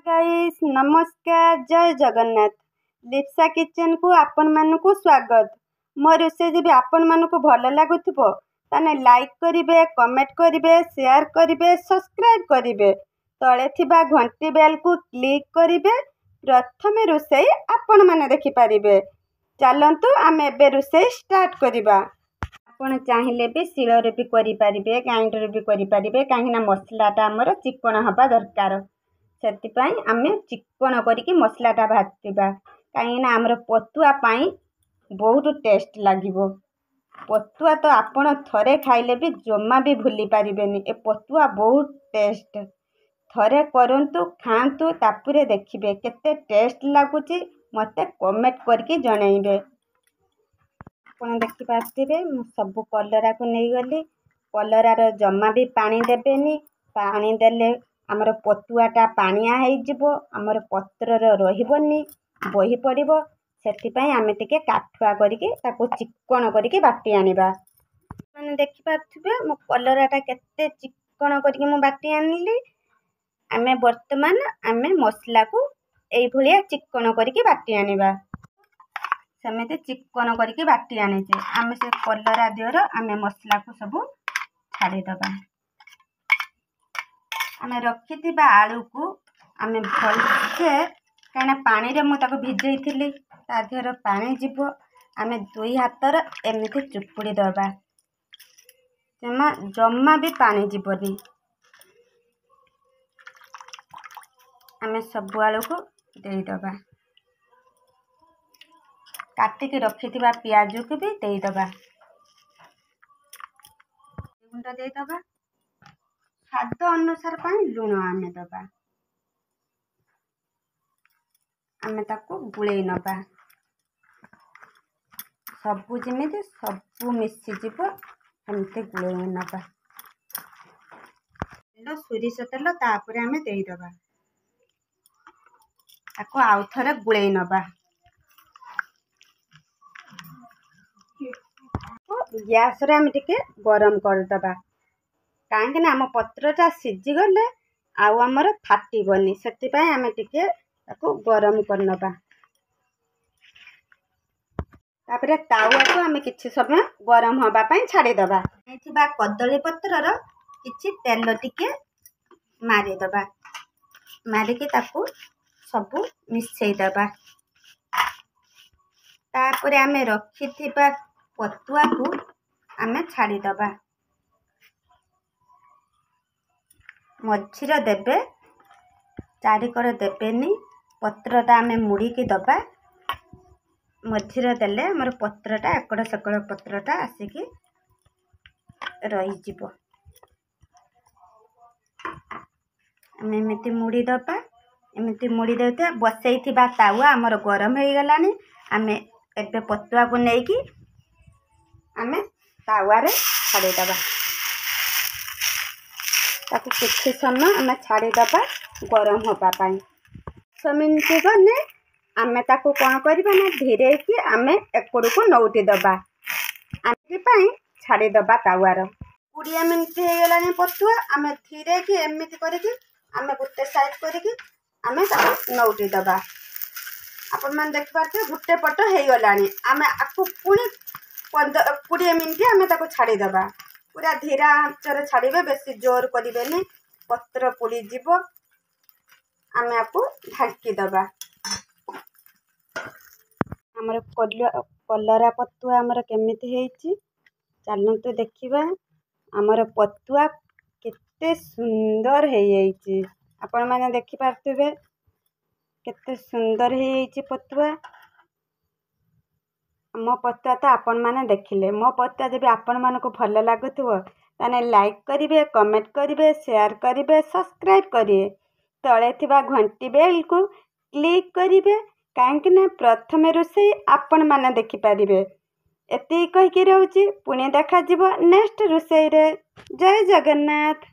Guys नमस्कार जय Jagannath Lipsa kitchen को आपण मानकु स्वागत। मो रोषे जब आपण मानकु भल लागुथिबो ताने लाइक करिवे, कमेंट करिवे, शेयर करिवे, सब्सक्राइब करिवे, तळे थिबा घंटी बेल को क्लिक करिवे। प्रथमे रोषे आपण माने देखि परिवे। चलंतु आमे एबे रोषे स्टार्ट करिबा। आपण चाहिले भी शिଳରେ भी करि परिवे, ग्राइंडर भी करि परिवे, काहेना मसलाटा हमर चिकन हबा दरकार। सेतिपाई आमे चिकन करिकी मसलाटा भाजिबा, काहेना हमर पतुआ पाई बहुत टेस्ट लागिबो। पतुआ तो आपण थरे खाइले भी जम्मा भी भूली पारिबेनी। ए पतुआ बहुत टेस्ट, थरे करंतु खांतु तापुरे देखिबे केते टेस्ट लागुची, मते कमेंट करके जणाइबे। आपण देखि पाथिबे मु सब कलरा को नै गली। कलरार जम्मा भी पानी देबेनी, पानी देले हमर पतुआटा पानिया हेइ जिवो, हमर पत्रर रहिबोनी, बही पड़िबो। सेतिपाई आमे टिके काठुआ करिके ताको चिकन करिके बाटी आनिबा। माने देखि पाथिबे मो कलराटा केते चिकन करिके मु बाटी आनिली। आमे वर्तमान आमे मसला को एई भलिया चिकन करिके बाटी आनिबा। सेमेते चिकन करिके बाटी आनिचे आमे से कलरा दियर आमे मसला को सब छाड़ी दबा। आमे रखिथिबा आलू को आमे भलसे काना पानी रे मु ताको भिजई थिली, ता देहर पानी जिवो। आमे दुई हातर एमिति चुपुड़ी दबा, जम्मा भी पानी जिवोनी। आमे सब आलू को देई दबा, काटिकी रखिथिबा प्याज को भी देई दबा, गुंडा देई दबा। स्वाद अनुसार पाई लुण आमे दबा। आमे ताको गुळेई नबा, सबु जिमिति सबु मिसी जिवो एमते गुळेई नबा। तेल सोरिष तेल तापरे आमे देई दबा, ताको आउ थरे गुळेई नबा। गैस रे आमे टिके गरम कर दबा, काहेकि ना हम पत्रटा सिझी गले आउ हमर फाटिबनी। सेतिपाई आमे टिके ताको गरम कर नबा। तापरे तावा को आमे किछि समय गरम होबा पई छाडी दबा। एथिबा कदली पत्रर किछि तेल टिके मारी दबा, मारिकी ताको सबु मिसई दबा। तापरे आमे रखिथिबा पतुआ को आमे छाडी दबा। मझिर देबे, चारिकर देबेनी। पत्रटा आमे मुड़ी की दबा, मझिर देले हमर पत्रटा एकड़ सकड़ पत्रटा आसिकी रही जिवो। आमे एमिति मुड़ी दबा, एमिति मुड़ी देते बसैथिबा तावा हमर गरम हेइ गलानी। आमे एबे पतुआ को नेकी आमे तावा रे छाडी दबा, ताको किछि समय आमे छाडी दबा गरम होबा पई। 10 मिनिट गने आमे ताको कोन करबा ना धीरे की आमे एकड़ को नौटी दबा। आमे पई छाडी दबा तावार। 20 मिनिट हे गलानी पतुआ, आमे धीरे की एमिति करके आमे गुटे साइड करके आमे ताको नौटी दबा। आपण मान देख पाते गुटे पट हे गलानी। आमे आकु पुनी 20 मिनिट आमे ताको छाडी दबा। पूरा धीरा आंचरे छाड़ीबे, बेसी जोर करिबेनी, पत्र पुड़ी जिवो। आमे आपको ढाकी दबा। हमर कलरा पतुआ हमर केमिति हेइची चलंतु देखिबा। हमर पतुआ केते सुंदर हेइची, आपण माने देखि पारथिबे केते सुंदर हेइची पतुआ। मो पतुआ तो आपण माने देखिले। मो पतुआ जब आपण मानको भल लागुथिबो ताने लाइक करिवे, कमेंट करिवे, शेयर करिवे, सब्सक्राइब करिवे, तळे थिबा घंटी बेल को क्लिक करिवे, काहेकि ना प्रथमे रोषे आपण माने देखि पारिवे। एति कहि के रहउची, पुणी देखा जिवो नेक्स्ट रोषे रे। जय जगन्नाथ।